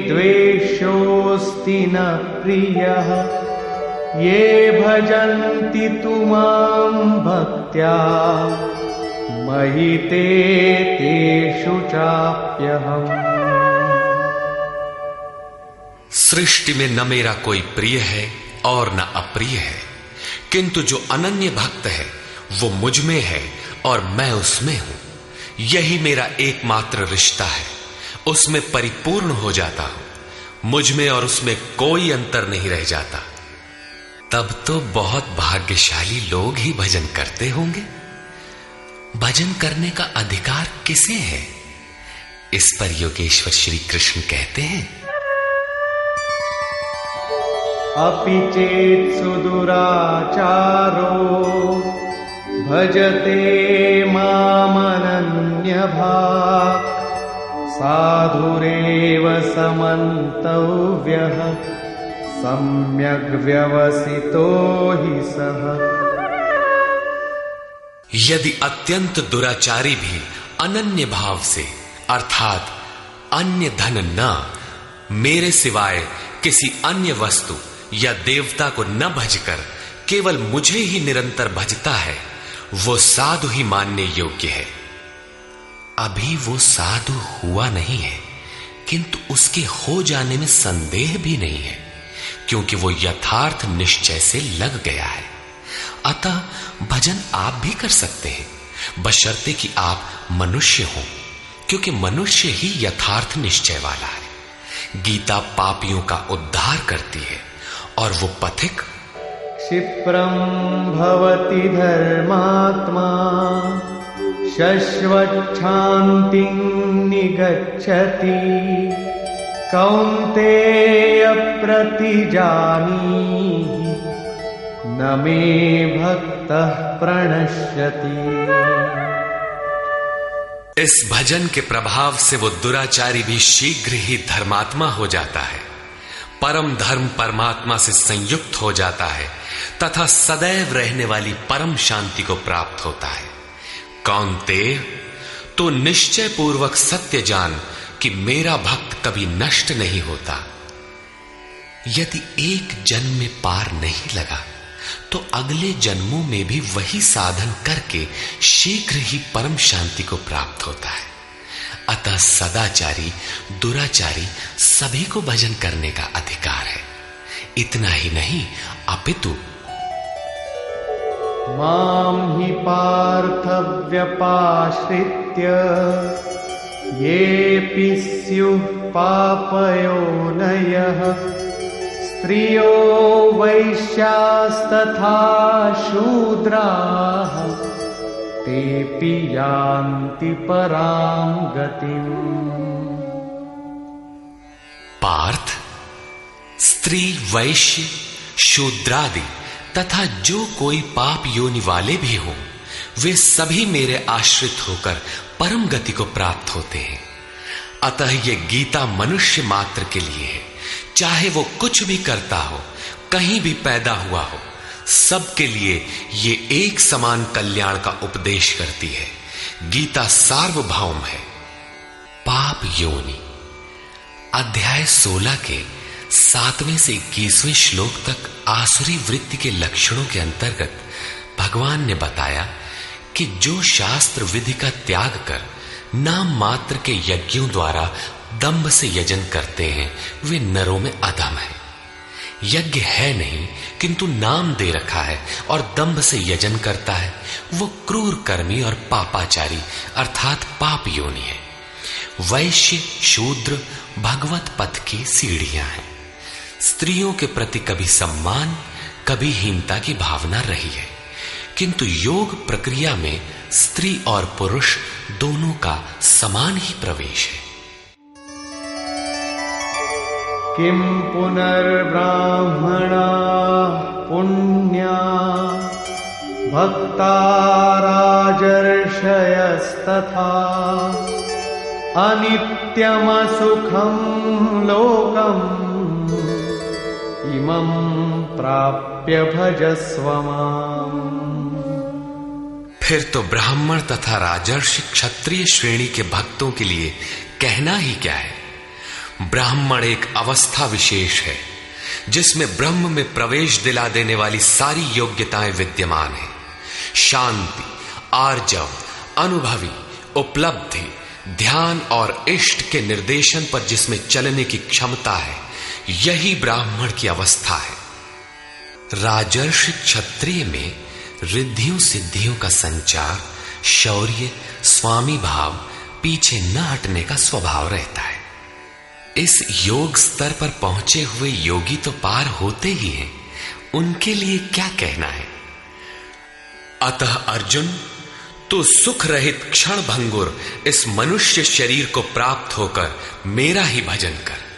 द्वेषोऽस्ति न प्रियः ये भजन्ति तु मां भक्त्या मयि ते तेषु चाप्यहम्। सृष्टि में न मेरा कोई प्रिय है और न अप्रिय है, किंतु जो अनन्य भक्त है वो मुझ में है और मैं उसमें हूं। यही मेरा एकमात्र रिश्ता है, उसमें परिपूर्ण हो जाता हूं। मुझ में और उसमें कोई अंतर नहीं रह जाता। तब तो बहुत भाग्यशाली लोग ही भजन करते होंगे। भजन करने का अधिकार किसे है? इस पर योगेश्वर श्री कृष्ण कहते हैं अपि चेत् सुदुराचारो भजते मामनन्यभाक् साधुरेव समन्तव्यः सम्यग् व्यवसितो हि सः। यदि अत्यंत दुराचारी भी अनन्य भाव से अर्थात अन्य धन न, मेरे सिवाय किसी अन्य वस्तु या देवता को न भजकर केवल मुझे ही निरंतर भजता है, वो साधु ही मानने योग्य है। अभी वो साधु हुआ नहीं है, किंतु उसके हो जाने में संदेह भी नहीं है, क्योंकि वो यथार्थ निश्चय से लग गया है। अतः भजन आप भी कर सकते हैं, बशर्ते कि आप मनुष्य हो, क्योंकि मनुष्य ही यथार्थ निश्चय वाला है। गीता पापियों का उद्धार करती है और वो पथिक क्षिप्रं भवति धर्मात्मा शश्वच्छान्तिं निगच्छति कौन्तेय प्रतिजानीहि न मे भक्तः प्रणश्यति। इस भजन के प्रभाव से वो दुराचारी भी शीघ्र ही धर्मात्मा हो जाता है, परम धर्म परमात्मा से संयुक्त हो जाता है तथा सदैव रहने वाली परम शांति को प्राप्त होता है। कौन्तेय, तो निश्चय पूर्वक सत्य जान कि मेरा भक्त कभी नष्ट नहीं होता। यदि एक जन्म में पार नहीं लगा तो अगले जन्मों में भी वही साधन करके शीघ्र ही परम शांति को प्राप्त होता है। अतः सदाचारी दुराचारी सभी को भजन करने का अधिकार है। इतना ही नहीं, अपितु मां हि पार्थ व्यपाश्रित्य येऽपि स्युः पापयोनयः स्त्रियो वैश्यास्तथा शूद्राः तेऽपि यान्ति परां गतिम्। पार्थ, स्त्री वैश्य शूद्रादि तथा जो कोई पाप योनि वाले भी हो, वे सभी मेरे आश्रित होकर परम गति को प्राप्त होते हैं। अतः ये गीता मनुष्य मात्र के लिए है, चाहे वो कुछ भी करता हो, कहीं भी पैदा हुआ हो, सबके लिए ये एक समान कल्याण का उपदेश करती है। गीता सार्वभौम है। पाप योनि अध्याय 16 के 7वें से 21वें श्लोक तक आसुरी वृत्ति के लक्षणों के अंतर्गत भगवान ने बताया कि जो शास्त्र विधि का त्याग कर नाम मात्र के यज्ञों द्वारा दंभ से यजन करते हैं, वे नरों में अधम है। यज्ञ है नहीं किंतु नाम दे रखा है और दंभ से यजन करता है, वो क्रूर कर्मी और पापाचारी अर्थात पाप योनि है। वैश्य शूद्र भगवत पथ की सीढ़ियां हैं। स्त्रियों के प्रति कभी सम्मान कभी हीनता की भावना रही है, किंतु योग प्रक्रिया में स्त्री और पुरुष दोनों का समान ही प्रवेश है। किम पुनर्ब्राह्मणा पुण्या भक्ता राजर्षयस्तथा अनित्यमसुखं लोकम् इमं प्राप्य भजस्व माम्। फिर तो ब्राह्मण तथा राजर्षि क्षत्रिय श्रेणी के भक्तों के लिए कहना ही क्या है। ब्राह्मण एक अवस्था विशेष है जिसमें ब्रह्म में प्रवेश दिला देने वाली सारी योग्यताएं विद्यमान है। शांति, आर्जव, अनुभवी, उपलब्धि, ध्यान और इष्ट के निर्देशन पर जिसमें चलने की क्षमता है, यही ब्राह्मण की अवस्था है। राजर्षि क्षत्रिय में रिद्धियों सिद्धियों का संचार, शौर्य, स्वामी भाव, पीछे न हटने का स्वभाव रहता है। इस योग स्तर पर पहुंचे हुए योगी तो पार होते ही हैं, उनके लिए क्या कहना है। अतः अर्जुन, तू सुख रहित क्षण भंगुर इस मनुष्य शरीर को प्राप्त होकर मेरा ही भजन कर।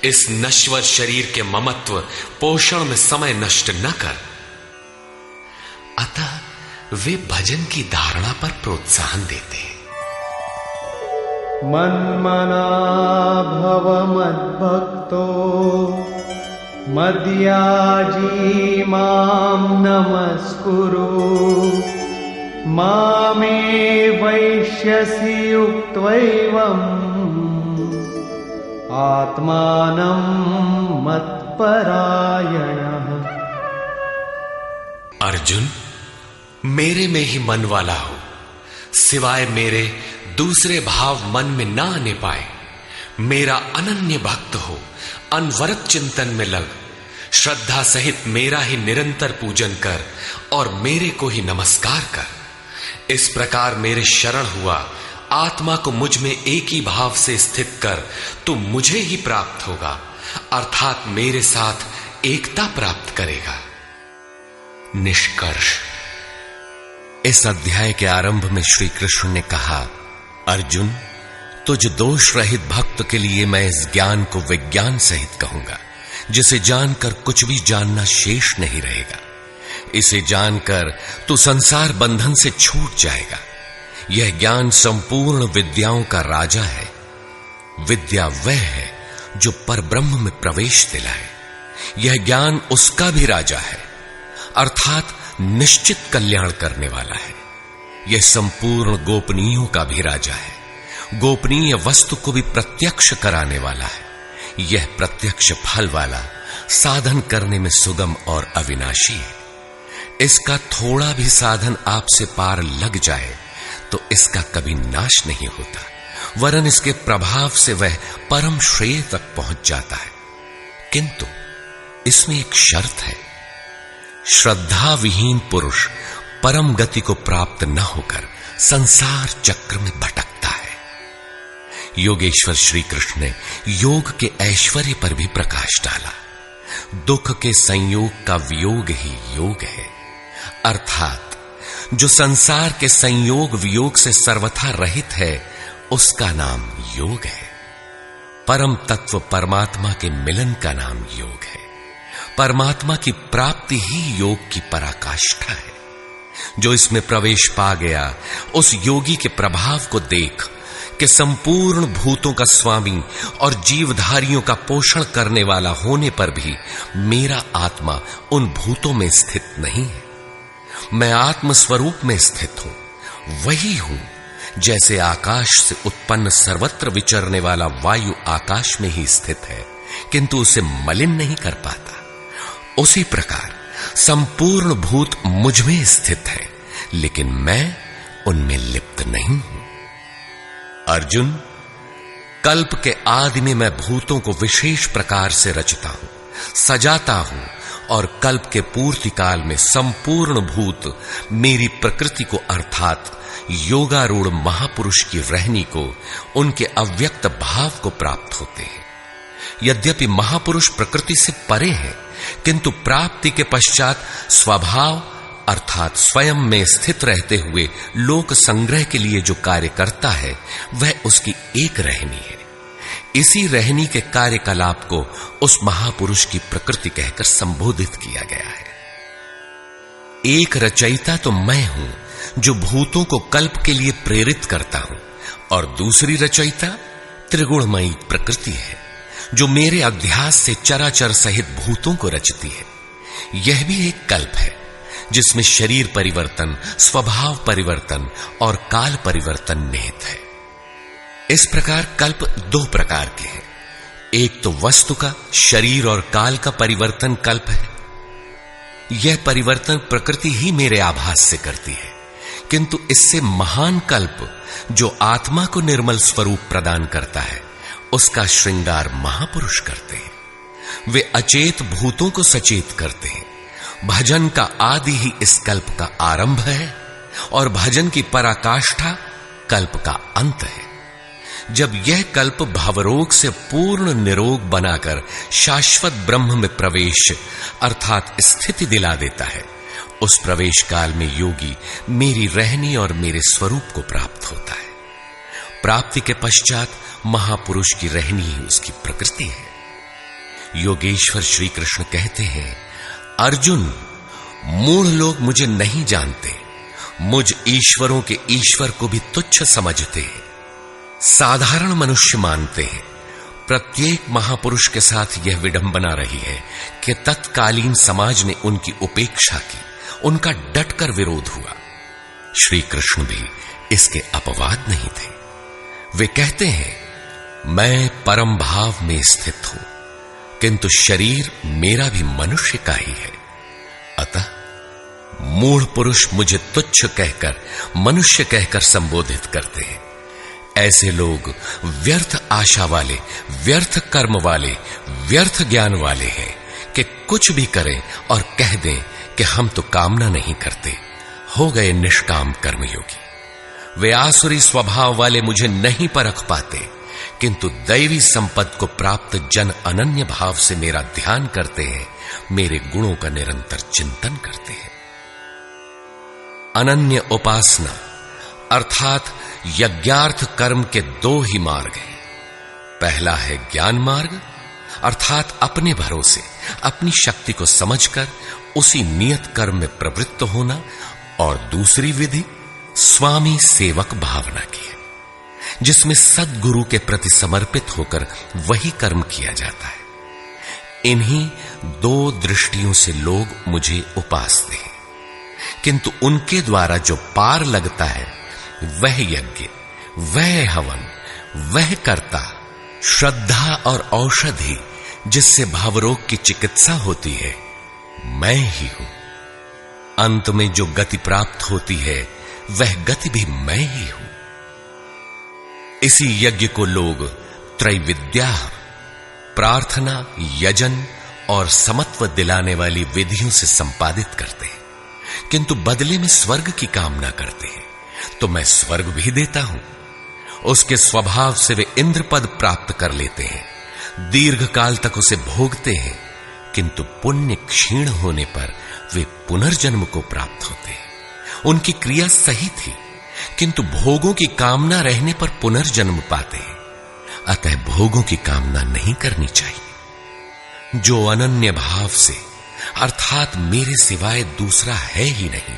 इस नश्वर शरीर के ममत्व पोषण में समय नष्ट न कर। अतः वे भजन की धारणा पर प्रोत्साहन देते हैं। मन्मना भव मद्भक्तो मद्याजी मां नमस्कुरु मामे वैश्यसि युक्त्वैवम् आत्मानं मत्परायणः। अर्जुन, मेरे में ही मन वाला हो, सिवाय मेरे दूसरे भाव मन में ना आने पाए। मेरा अनन्य भक्त हो, अनवरत चिंतन में लग, श्रद्धा सहित मेरा ही निरंतर पूजन कर और मेरे को ही नमस्कार कर। इस प्रकार मेरे शरण हुआ, आत्मा को मुझ में एक ही भाव से स्थित कर, तो मुझे ही प्राप्त होगा, अर्थात मेरे साथ एकता प्राप्त करेगा। निष्कर्ष, इस अध्याय के आरंभ में श्री कृष्ण ने कहा, अर्जुन, तुझ दोष रहित भक्त के लिए मैं इस ज्ञान को विज्ञान सहित कहूंगा, जिसे जानकर कुछ भी जानना शेष नहीं रहेगा। इसे जानकर तू संसार बंधन से छूट जाएगा। यह ज्ञान संपूर्ण विद्याओं का राजा है। विद्या वह है जो परब्रह्म में प्रवेश दिलाए। यह ज्ञान उसका भी राजा है, अर्थात निश्चित कल्याण करने वाला है। यह संपूर्ण गोपनीयों का भी राजा है। गोपनीय वस्तु को भी प्रत्यक्ष कराने वाला है। यह प्रत्यक्ष फल वाला, साधन करने में सुगम और अविनाशी है। इसका थोड़ा भी साधन आपसे पार लग जाए तो इसका कभी नाश नहीं होता, वरन इसके प्रभाव से वह परम श्रेय तक पहुंच जाता है। किंतु इसमें एक शर्त है। श्रद्धा विहीन पुरुष परम गति को प्राप्त न होकर संसार चक्र में भटकता है। योगेश्वर श्री कृष्ण ने योग के ऐश्वर्य पर भी प्रकाश डाला। दुख के संयोग का वियोग ही योग है, अर्थात जो संसार के संयोग वियोग से सर्वथा रहित है, उसका नाम योग है। परम तत्व परमात्मा के मिलन का नाम योग है। परमात्मा की प्राप्ति ही योग की पराकाष्ठा है। जो इसमें प्रवेश पा गया, उस योगी के प्रभाव को देख कि संपूर्ण भूतों का स्वामी और जीवधारियों का पोषण करने वाला होने पर भी मेरा आत्मा उन भूतों में स्थित नहीं है। मैं आत्म स्वरूप में स्थित हूं, वही हूं जैसे आकाश से उत्पन्न सर्वत्र विचरने वाला वायु आकाश में ही स्थित है, किंतु उसे मलिन नहीं कर पाता। उसी प्रकार संपूर्ण भूत मुझ में स्थित है, लेकिन मैं उनमें लिप्त नहीं हूं। अर्जुन, कल्प के आदि में मैं भूतों को विशेष प्रकार से रचता हूं, सजाता हूं, और कल्प के पूर्ति काल में संपूर्ण भूत मेरी प्रकृति को अर्थात योगारूढ़ महापुरुष की रहनी को, उनके अव्यक्त भाव को प्राप्त होते हैं। यद्यपि महापुरुष प्रकृति से परे हैं, किंतु प्राप्ति के पश्चात स्वभाव अर्थात स्वयं में स्थित रहते हुए लोक संग्रह के लिए जो कार्य करता है, वह उसकी एक रहनी है। इसी रहनी के कार्यकलाप को उस महापुरुष की प्रकृति कहकर संबोधित किया गया है। एक रचयिता तो मैं हूं जो भूतों को कल्प के लिए प्रेरित करता हूं, और दूसरी रचयिता त्रिगुणमयी प्रकृति है जो मेरे अध्यास से चराचर सहित भूतों को रचती है। यह भी एक कल्प है जिसमें शरीर परिवर्तन, स्वभाव परिवर्तन और काल परिवर्तन निहित है। इस प्रकार कल्प दो प्रकार के हैं। एक तो वस्तु का, शरीर और काल का परिवर्तन कल्प है। यह परिवर्तन प्रकृति ही मेरे आभास से करती है, किंतु इससे महान कल्प जो आत्मा को निर्मल स्वरूप प्रदान करता है, उसका श्रृंगार महापुरुष करते हैं। वे अचेत भूतों को सचेत करते हैं। भजन का आदि ही इस कल्प का आरंभ है, और भजन की पराकाष्ठा कल्प का अंत है। जब यह कल्प भवरोग से पूर्ण निरोग बनाकर शाश्वत ब्रह्म में प्रवेश अर्थात स्थिति दिला देता है, उस प्रवेश काल में योगी मेरी रहनी और मेरे स्वरूप को प्राप्त होता है। प्राप्ति के पश्चात महापुरुष की रहनी ही उसकी प्रकृति है। योगेश्वर श्री कृष्ण कहते हैं, अर्जुन, मूढ़ लोग मुझे नहीं जानते, मुझ ईश्वरों के ईश्वर को भी तुच्छ समझते हैं। साधारण मनुष्य मानते हैं। प्रत्येक महापुरुष के साथ यह विडंबना रही है कि तत्कालीन समाज ने उनकी उपेक्षा की, उनका डटकर विरोध हुआ। श्री कृष्ण भी इसके अपवाद नहीं थे। वे कहते हैं, मैं परम भाव में स्थित हूं, किंतु शरीर मेरा भी मनुष्य का ही है। अतः मूढ़ पुरुष मुझे तुच्छ कहकर, मनुष्य कहकर संबोधित करते हैं। ऐसे लोग व्यर्थ आशा वाले, व्यर्थ कर्म वाले, व्यर्थ ज्ञान वाले हैं कि कुछ भी करें और कह दें कि हम तो कामना नहीं करते, हो गए निष्काम कर्मयोगी। वे आसुरी स्वभाव वाले मुझे नहीं परख पाते, किंतु दैवी संपत्ति को प्राप्त जन अनन्य भाव से मेरा ध्यान करते हैं, मेरे गुणों का निरंतर चिंतन करते हैं। अनन्य उपासना अर्थात यज्ञार्थ कर्म के दो ही मार्ग हैं। पहला है ज्ञान मार्ग अर्थात अपने भरोसे, अपनी शक्ति को समझकर उसी नियत कर्म में प्रवृत्त होना, और दूसरी विधि स्वामी सेवक भावना की है, जिसमें सद्गुरु के प्रति समर्पित होकर वही कर्म किया जाता है। इन्हीं दो दृष्टियों से लोग मुझे उपासते हैं, किंतु उनके द्वारा जो पार लगता है वह यज्ञ, वह हवन, वह कर्ता, श्रद्धा और औषधि जिससे भावरोग की चिकित्सा होती है, मैं ही हूं। अंत में जो गति प्राप्त होती है वह गति भी मैं ही हूं। इसी यज्ञ को लोग त्रैविद्या, प्रार्थना, यजन और समत्व दिलाने वाली विधियों से संपादित करते हैं, किंतु बदले में स्वर्ग की कामना करते हैं। तो मैं स्वर्ग भी देता हूं। उसके स्वभाव से वे इंद्र पद प्राप्त कर लेते हैं, दीर्घ काल तक उसे भोगते हैं, किंतु पुण्य क्षीण होने पर वे पुनर्जन्म को प्राप्त होते हैं। उनकी क्रिया सही थी, किंतु भोगों की कामना रहने पर पुनर्जन्म पाते हैं। अतः भोगों की कामना नहीं करनी चाहिए। जो अनन्य भाव से अर्थात मेरे सिवाय दूसरा है ही नहीं,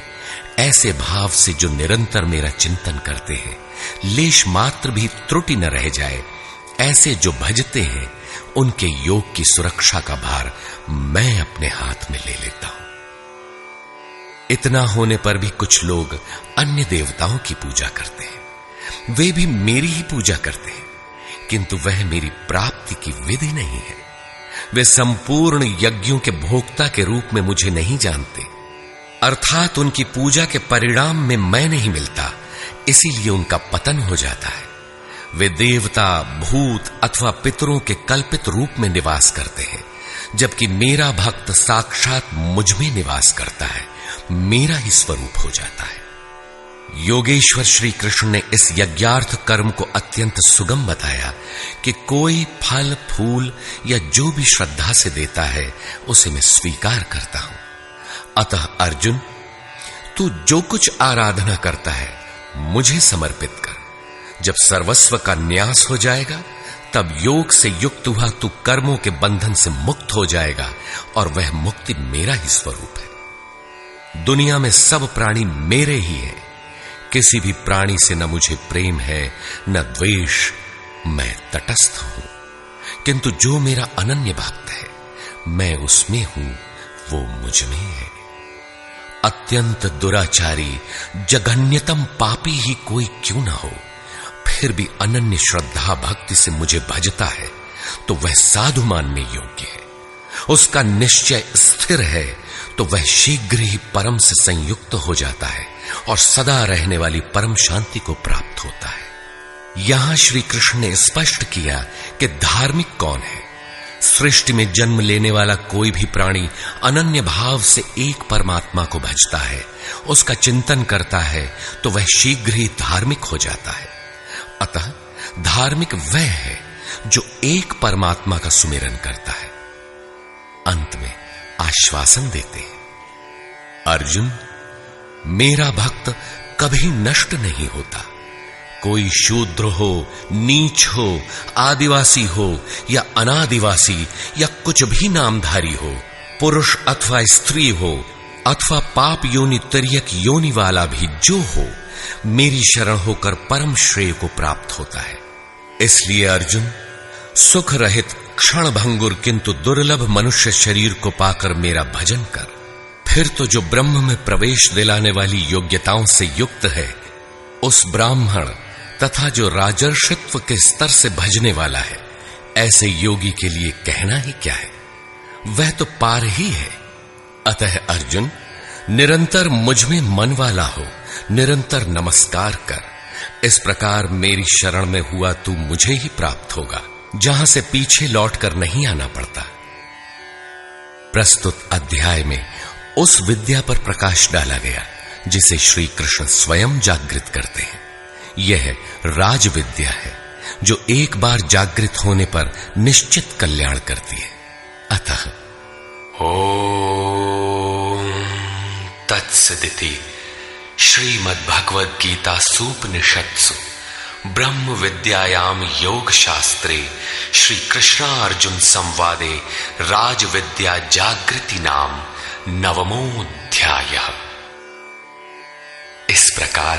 ऐसे भाव से जो निरंतर मेरा चिंतन करते हैं, लेश मात्र भी त्रुटि न रह जाए, ऐसे जो भजते हैं, उनके योग की सुरक्षा का भार मैं अपने हाथ में ले लेता हूं। इतना होने पर भी कुछ लोग अन्य देवताओं की पूजा करते हैं, वे भी मेरी ही पूजा करते हैं, किंतु वह मेरी प्राप्ति की विधि नहीं है। वे संपूर्ण यज्ञों के भोक्ता के रूप में मुझे नहीं जानते, अर्थात उनकी पूजा के परिणाम में मैं नहीं मिलता, इसीलिए उनका पतन हो जाता है। वे देवता, भूत अथवा पितरों के कल्पित रूप में निवास करते हैं, जबकि मेरा भक्त साक्षात मुझ में निवास करता है, मेरा ही स्वरूप हो जाता है। योगेश्वर श्री कृष्ण ने इस यज्ञार्थ कर्म को अत्यंत सुगम बताया कि कोई फल फूल या जो भी श्रद्धा से देता है उसे मैं स्वीकार करता हूं। अतः अर्जुन, तू जो कुछ आराधना करता है मुझे समर्पित कर। जब सर्वस्व का न्यास हो जाएगा तब योग से युक्त हुआ तू कर्मों के बंधन से मुक्त हो जाएगा और वह मुक्ति मेरा ही स्वरूप है। दुनिया में सब प्राणी मेरे ही हैं, किसी भी प्राणी से न मुझे प्रेम है न द्वेष, मैं तटस्थ हूं, किंतु जो मेरा अनन्य भक्त है मैं उसमें हूं, वो मुझ में है। अत्यंत दुराचारी जघन्यतम पापी ही कोई क्यों ना हो, फिर भी अनन्य श्रद्धा भक्ति से मुझे भजता है तो वह साधु मानने योग्य है। उसका निश्चय स्थिर है तो वह शीघ्र ही परम से संयुक्त हो जाता है और सदा रहने वाली परम शांति को प्राप्त होता है। यहां श्री कृष्ण ने स्पष्ट किया कि धार्मिक कौन है। सृष्टि में जन्म लेने वाला कोई भी प्राणी अनन्य भाव से एक परमात्मा को भजता है, उसका चिंतन करता है तो वह शीघ्र ही धार्मिक हो जाता है। अतः धार्मिक वह है जो एक परमात्मा का सुमिरन करता है। अंत में आश्वासन देते हैं, अर्जुन, मेरा भक्त कभी नष्ट नहीं होता। कोई शूद्र हो, नीच हो, आदिवासी हो या अनादिवासी या कुछ भी नामधारी हो, पुरुष अथवा स्त्री हो अथवा पाप योनि तिर्यक योनि वाला भी जो हो, मेरी शरण होकर परम श्रेय को प्राप्त होता है। इसलिए अर्जुन, सुख रहित क्षण भंगुर किंतु दुर्लभ मनुष्य शरीर को पाकर मेरा भजन कर। फिर तो जो ब्रह्म में प्रवेश दिलाने वाली योग्यताओं से युक्त है, उस ब्राह्मण तथा जो राजर्षित्व के स्तर से भजने वाला है, ऐसे योगी के लिए कहना ही क्या है, वह तो पार ही है। अतः अर्जुन, निरंतर मुझ में मन वाला हो, निरंतर नमस्कार कर। इस प्रकार मेरी शरण में हुआ तू मुझे ही प्राप्त होगा, जहां से पीछे लौटकर नहीं आना पड़ता। प्रस्तुत अध्याय में उस विद्या पर प्रकाश डाला गया जिसे श्री कृष्ण स्वयं जागृत करते हैं। यह राज विद्या है जो एक बार जागृत होने पर निश्चित कल्याण करती है। अतः ओम तत्सदिति श्रीमद्भगवद गीता सूपनिषत्सु ब्रह्म विद्यायाम योग शास्त्रे श्री कृष्णार्जुन संवादे राज विद्या जागृति नाम नवमोऽध्यायः। इस प्रकार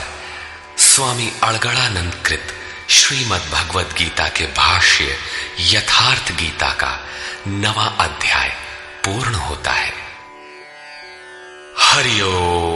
स्वामी अड़गड़ानंद कृत श्रीमद् भगवद गीता के भाष्य यथार्थ गीता का 9वां अध्याय पूर्ण होता है। हरि ओम।